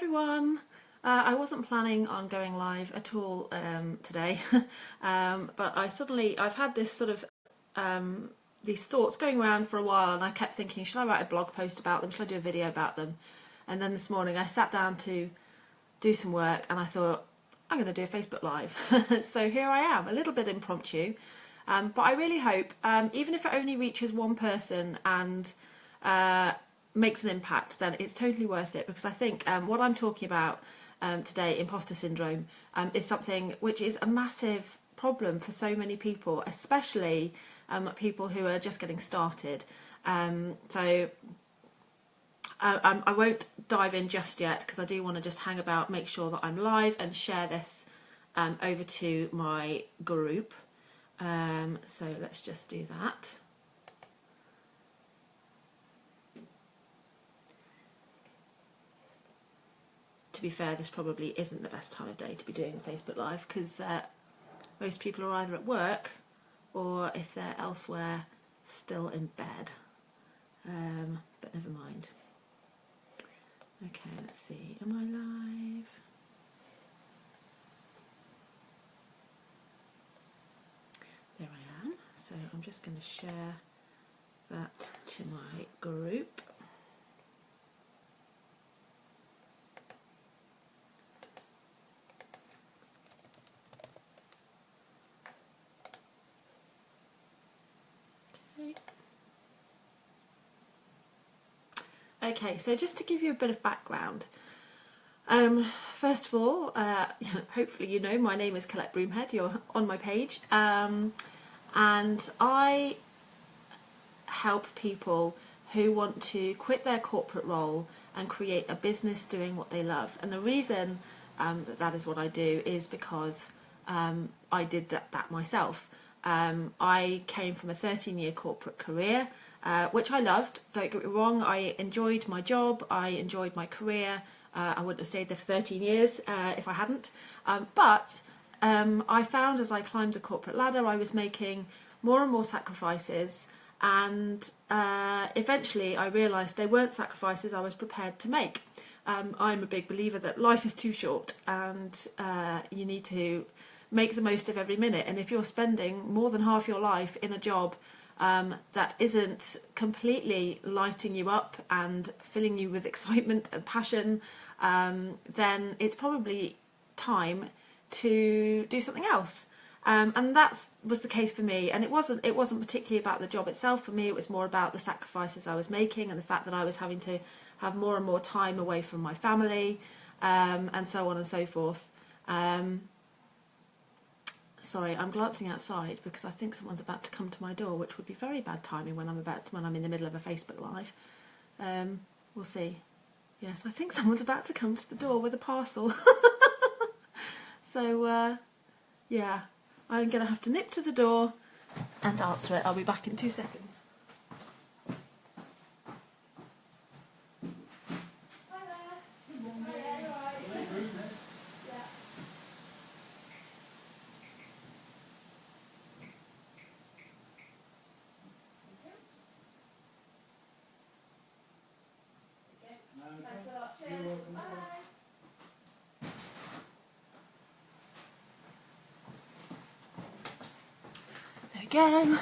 everyone. I wasn't planning on going live at all today, but I've had this sort of these thoughts going around for a while, and I kept thinking, should I write a blog post about them? Should I do a video about them? And then this morning I sat down to do some work, and I thought, I'm going to do a Facebook Live. So here I am, a little bit impromptu, but I really hope, even if it only reaches one person and makes an impact, then it's totally worth it, because I think what I'm talking about today, imposter syndrome, is something which is a massive problem for so many people, especially people who are just getting started. So I won't dive in just yet, because I do want to just hang about, make sure that I'm live and share this over to my group. So let's just do that. To be fair, this probably isn't the best time of day to be doing a Facebook Live, because most people are either at work or, if they're elsewhere, still in bed. But never mind. Okay, let's see. Am I live? There I am. So I'm just going to share that to my group. Okay, so just to give you a bit of background, first of all, hopefully you know my name is Colette Broomhead, you're on my page, and I help people who want to quit their corporate role and create a business doing what they love. And the reason that is what I do is because I did that myself. I came from a 13-year corporate career, which I loved, don't get me wrong. I enjoyed my job, I enjoyed my career. I wouldn't have stayed there for 13 years if I hadn't. But I found, as I climbed the corporate ladder, I was making more and more sacrifices, and eventually I realised they weren't sacrifices I was prepared to make. I'm a big believer that life is too short, and you need to make the most of every minute. And if you're spending more than half your life in a job that isn't completely lighting you up and filling you with excitement and passion, then it's probably time to do something else. And that was the case for me. And it wasn't particularly about the job itself. For me, it was more about the sacrifices I was making, and the fact that I was having to have more and more time away from my family, and so on and so forth. Sorry, I'm glancing outside because I think someone's about to come to my door, which would be very bad timing when I'm in the middle of a Facebook Live. We'll see. Yes, I think someone's about to come to the door with a parcel. So, yeah, I'm going to have to nip to the door and answer it. I'll be back in 2 seconds. Thanks a lot. Cheers. Bye. There we go.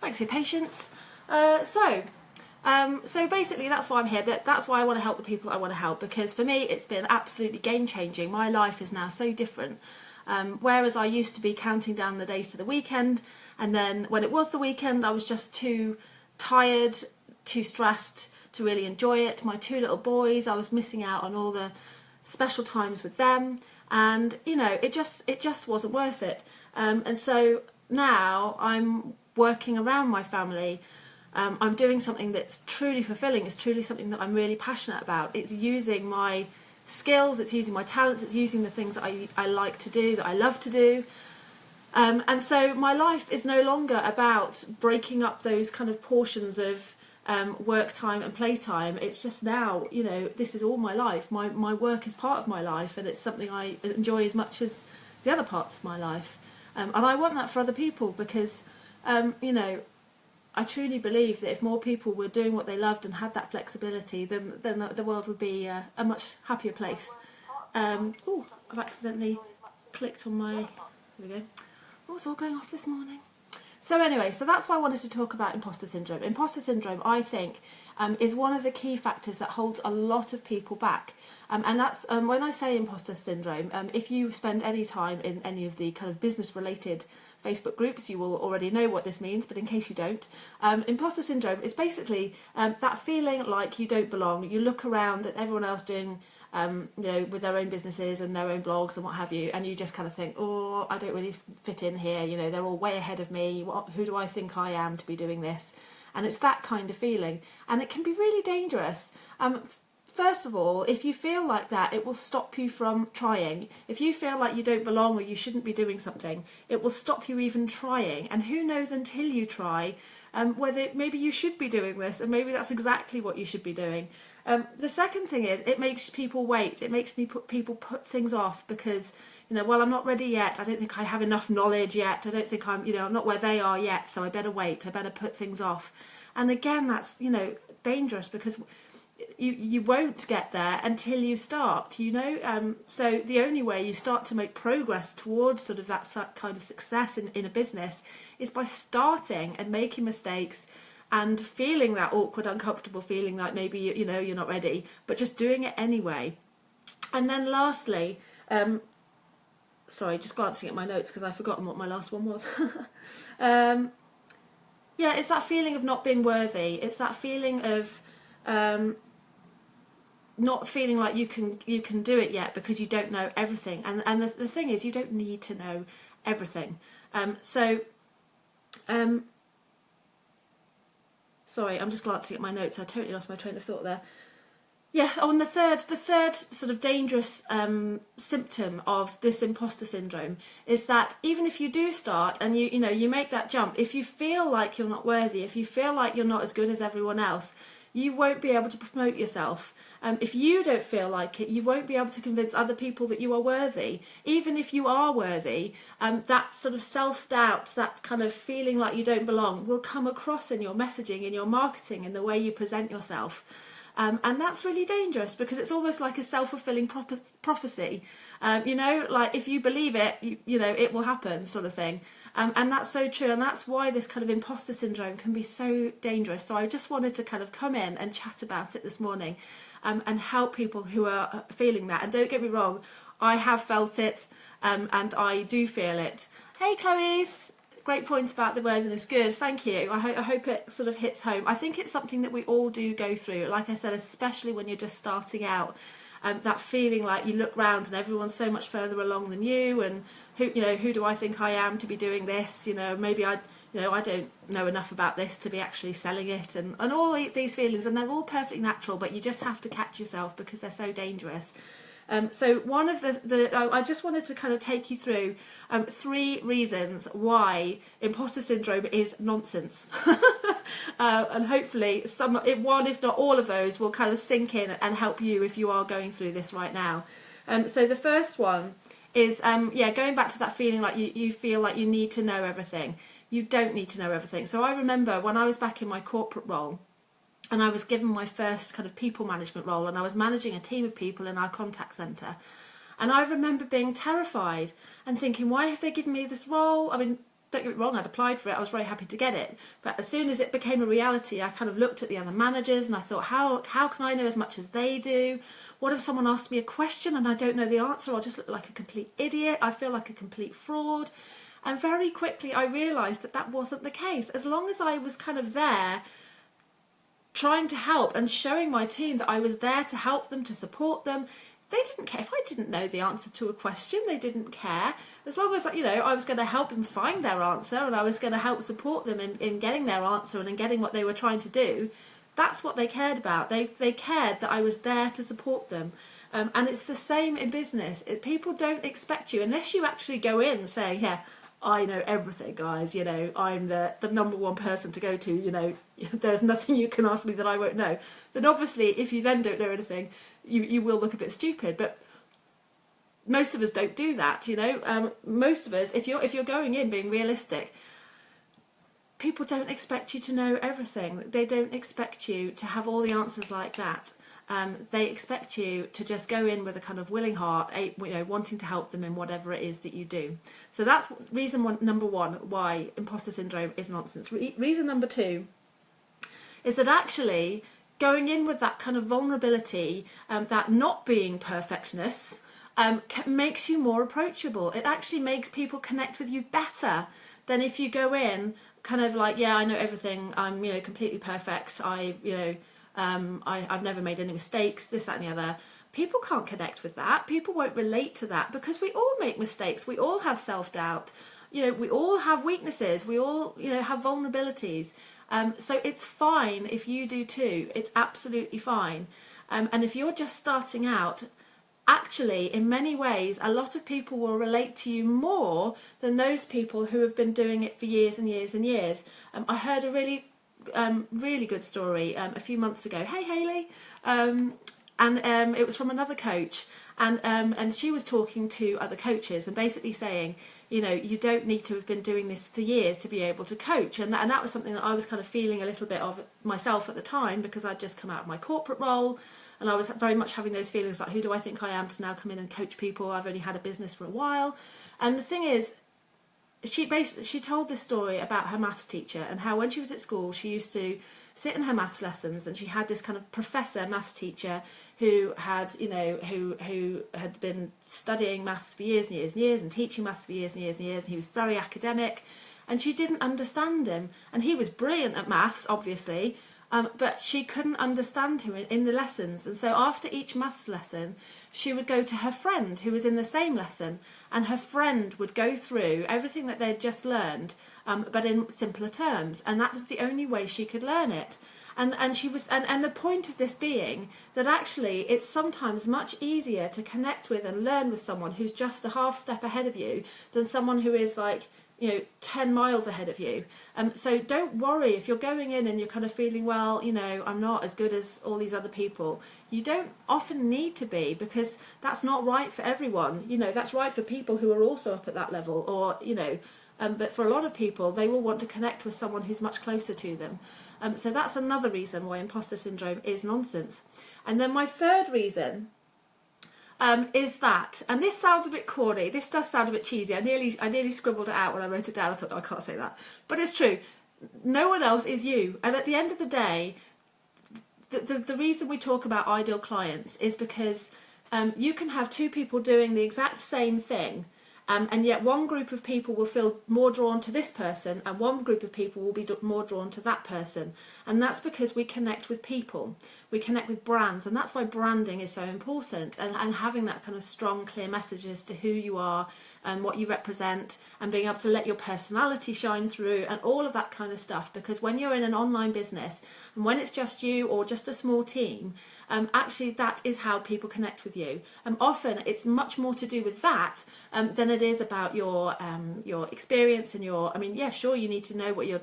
Thanks for your patience. So basically that's why I'm here. That's why I want to help the people I want to help, because for me it's been absolutely game-changing. My life is now so different. Whereas I used to be counting down the days to the weekend, and then when it was the weekend I was just too tired, too stressed to really enjoy it. My 2 little boys, I was missing out on all the special times with them, and you know, it just wasn't worth it. And so now I'm working around my family. I'm doing something that's truly fulfilling. It's truly something that I'm really passionate about. It's using my skills, it's using my talents, it's using the things that I like to do, that I love to do. And so my life is no longer about breaking up those kind of portions of work time and playtime. It's just now, you know, this is all my life. My work is part of my life, and it's something I enjoy as much as the other parts of my life. And I want that for other people, because, you know, I truly believe that if more people were doing what they loved and had that flexibility, then the world would be a much happier place. Oh, I've accidentally clicked on my... Here we go. Oh, it's all going off this morning. So anyway, so that's why I wanted to talk about imposter syndrome. Imposter syndrome, I think, is one of the key factors that holds a lot of people back. And that's, when I say imposter syndrome, if you spend any time in any of the kind of business-related Facebook groups, you will already know what this means, but in case you don't, imposter syndrome is basically that feeling like you don't belong. You look around at everyone else doing, with their own businesses and their own blogs and what have you, and you just kind of think, oh, I don't really fit in here, they're all way ahead of me, who do I think I am to be doing this? And it's that kind of feeling, and it can be really dangerous. First of all, if you feel like that, it will stop you from trying. If you feel like you don't belong or you shouldn't be doing something, it will stop you even trying. And who knows until you try whether maybe you should be doing this, and maybe that's exactly what you should be doing. The second thing is, it makes people wait. It makes people put things off because, well, I'm not ready yet. I don't think I have enough knowledge yet. I don't think I'm not where they are yet, so I better wait. I better put things off. And again, that's, dangerous because you won't get there until you start, so the only way you start to make progress towards sort of that kind of success in a business is by starting and making mistakes and feeling that awkward, uncomfortable feeling like maybe you're not ready, but just doing it anyway. And then lastly, sorry, just glancing at my notes because I've forgotten what my last one was. It's that feeling of not being worthy. It's that feeling of not feeling like you can do it yet because you don't know everything. And the thing is, you don't need to know everything. Sorry, I'm just glancing at my notes. I totally lost my train of thought there. Yeah, and the third sort of dangerous symptom of this imposter syndrome is that even if you do start and you make that jump, if you feel like you're not worthy, if you feel like you're not as good as everyone else, you won't be able to promote yourself. If you don't feel like it, you won't be able to convince other people that you are worthy. Even if you are worthy, that sort of self-doubt, that kind of feeling like you don't belong will come across in your messaging, in your marketing, in the way you present yourself. And that's really dangerous because it's almost like a self-fulfilling prophecy. Like if you believe it, it will happen, sort of thing. And that's so true, and that's why this kind of imposter syndrome can be so dangerous. So I just wanted to kind of come in and chat about it this morning, and help people who are feeling that. And don't get me wrong, I have felt it, and I do feel it. Hey, Chloe's. Great point about the worthiness. Good, thank you. I hope it sort of hits home. I think it's something that we all do go through. Like I said, especially when you're just starting out, that feeling like you look round and everyone's so much further along than you, and who do I think I am to be doing this? Maybe I don't know enough about this to be actually selling it, and all these feelings, and they're all perfectly natural, but you just have to catch yourself because they're so dangerous. So one of I just wanted to kind of take you through 3 reasons why imposter syndrome is nonsense. And hopefully one, if not all of those, will kind of sink in and help you if you are going through this right now. So the first one is, going back to that feeling like you feel like you need to know everything. You don't need to know everything. So I remember when I was back in my corporate role, and I was given my first kind of people management role, and I was managing a team of people in our contact centre. And I remember being terrified and thinking, why have they given me this role? I mean, don't get me wrong, I'd applied for it, I was very happy to get it. But as soon as it became a reality, I kind of looked at the other managers and I thought, how can I know as much as they do? What if someone asks me a question and I don't know the answer? I'll just look like a complete idiot. I feel like a complete fraud. And very quickly I realised that wasn't the case. As long as I was kind of there, trying to help and showing my team that I was there to help them, to support them, they didn't care. If I didn't know the answer to a question, they didn't care. As long as, I was going to help them find their answer, and I was going to help support them in getting their answer and in getting what they were trying to do, that's what they cared about. They cared that I was there to support them. And it's the same in business. People don't expect you, unless you actually go in saying, yeah, I know everything, guys, I'm the number one person to go to, there's nothing you can ask me that I won't know. Then obviously, if you then don't know anything, you will look a bit stupid. But most of us don't do that, most of us, if you're going in being realistic, people don't expect you to know everything. They don't expect you to have all the answers like that. They expect you to just go in with a kind of willing heart, wanting to help them in whatever it is that you do. So that's number one, why imposter syndrome is nonsense. Reason number two is that actually going in with that kind of vulnerability, that not being perfectionists, makes you more approachable. It actually makes people connect with you better than if you go in kind of like, yeah, I know everything, I'm completely perfect, I've never made any mistakes, this, that and the other. People can't connect with that. People won't relate to that because we all make mistakes. We all have self-doubt. We all have weaknesses. We all have vulnerabilities. So it's fine if you do too. It's absolutely fine. And if you're just starting out, actually, in many ways, a lot of people will relate to you more than those people who have been doing it for years and years and years. I heard a really good story a few months ago. Hey, Hayley. And it was from another coach. And she was talking to other coaches and basically saying, you don't need to have been doing this for years to be able to coach. And that was something that I was kind of feeling a little bit of myself at the time, because I'd just come out of my corporate role and I was very much having those feelings like, who do I think I am to now come in and coach people? I've only had a business for a while. And the thing is, she told this story about her maths teacher and how when she was at school, she used to sit in her maths lessons, and she had this kind of professor maths teacher who had, who had been studying maths for years and years and years and teaching maths for years and years and years, and he was very academic, and she didn't understand him. And he was brilliant at maths, obviously, but she couldn't understand him in the lessons. And so after each maths lesson, she would go to her friend who was in the same lesson, and her friend would go through everything that they'd just learned, but in simpler terms. And that was the only way she could learn it. And the point of this being that actually it's sometimes much easier to connect with and learn with someone who's just a half step ahead of you than someone who is 10 miles ahead of you. So don't worry if you're going in and you're kind of feeling, well, I'm not as good as all these other people. You don't often need to be, because that's not right for everyone. That's right for people who are also up at that level, or, but for a lot of people, they will want to connect with someone who's much closer to them. So that's another reason why imposter syndrome is nonsense. And then my third reason is that, and this sounds a bit corny, this does sound a bit cheesy, I nearly scribbled it out when I wrote it down. I thought, no, I can't say that, but it's true. No one else is you. And at the end of the day, the reason we talk about ideal clients is because you can have two people doing the exact same thing, and yet one group of people will feel more drawn to this person and one group of people will be more drawn to that person. And that's because we connect with people, we connect with brands, and that's why branding is so important, and having that kind of strong, clear message as to who you are and what you represent, and being able to let your personality shine through and all of that kind of stuff. Because when you're in an online business and when it's just you or just a small team, actually that is how people connect with you. Often it's much more to do with that than it is about your experience and sure, you need to know what you're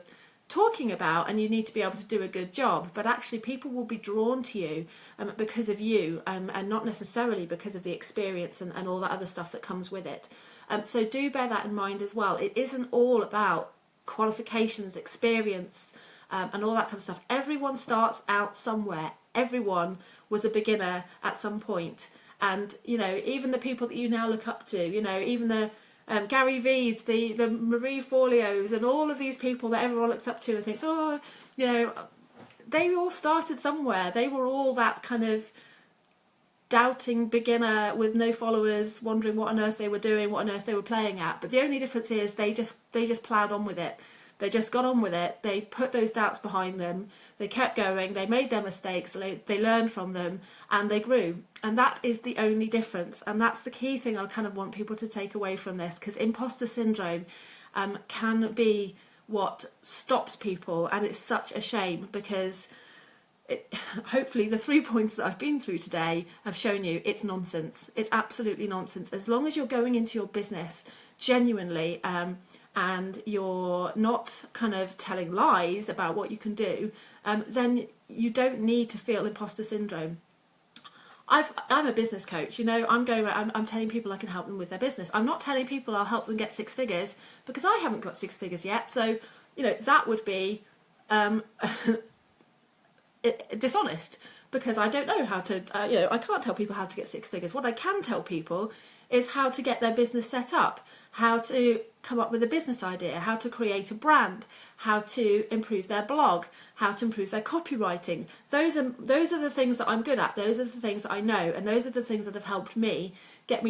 talking about and you need to be able to do a good job, but actually people will be drawn to you because of you, and not necessarily because of the experience and all that other stuff that comes with it. So do bear that in mind as well. It isn't all about qualifications, experience, and all that kind of stuff. Everyone starts out somewhere. Everyone was a beginner at some point. And, even the people that you now look up to, even the Gary V's, the Marie Forleos, and all of these people that everyone looks up to and thinks, they all started somewhere. They were all that kind of doubting beginner with no followers, wondering what on earth they were doing, what on earth they were playing at. But the only difference is they just ploughed on with it. They just got on with it. They put those doubts behind them. They kept going. They made their mistakes. They learned from them, and they grew. And that is the only difference. And that's the key thing I kind of want people to take away from this, because imposter syndrome can be what stops people, and it's such a shame, because hopefully the 3 points that I've been through today have shown you it's nonsense. It's absolutely nonsense. As long as you're going into your business genuinely, and you're not kind of telling lies about what you can do, then you don't need to feel imposter syndrome. I'm a business coach, I'm going around, I'm telling people I can help them with their business. I'm not telling people I'll help them get 6 figures, because I haven't got 6 figures yet. So you know, that would be dishonest, because I don't know how to, you know, I can't tell people how to get 6 figures. What I can tell people is how to get their business set up, how to come up with a business idea, how to create a brand, how to improve their blog, how to improve their copywriting. Those are the things that I'm good at. Those are the things that I know, and those are the things that have helped me get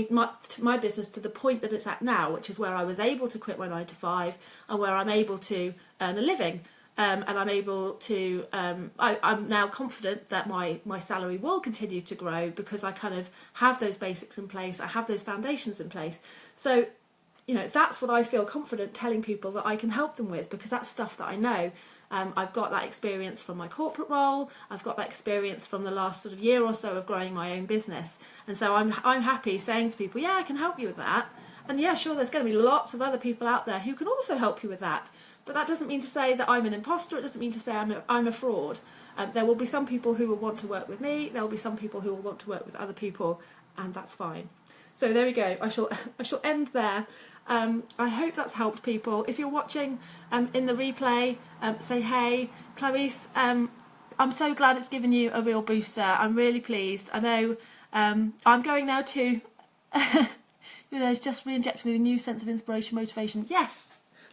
my business to the point that it's at now, which is where I was able to quit my 9 to 5 and where I'm able to earn a living. And I'm able to, I'm now confident that my salary will continue to grow because I kind of have those basics in place, I have those foundations in place. So, you know, that's what I feel confident telling people that I can help them with, because that's stuff that I know. I've got that experience from my corporate role, I've got that experience from the last sort of year or so of growing my own business. And so I'm happy saying to people, yeah, I can help you with that. And yeah, sure, there's going to be lots of other people out there who can also help you with that. But that doesn't mean to say that I'm an imposter. It doesn't mean to say I'm a fraud. There will be some people who will want to work with me. There will be some people who will want to work with other people, and that's fine. So there we go. I shall end there. I hope that's helped people. If you're watching in the replay, say hey, Clarice. I'm so glad it's given you a real booster. I'm really pleased. I know I'm going now to, you know, it's just re-injecting me with a new sense of inspiration, motivation. Yes.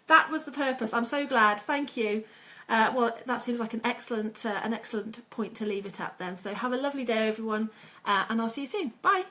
That was the purpose. I'm so glad. Thank you. Well, that seems like an excellent point to leave it at then. So have a lovely day, everyone, and I'll see you soon. Bye.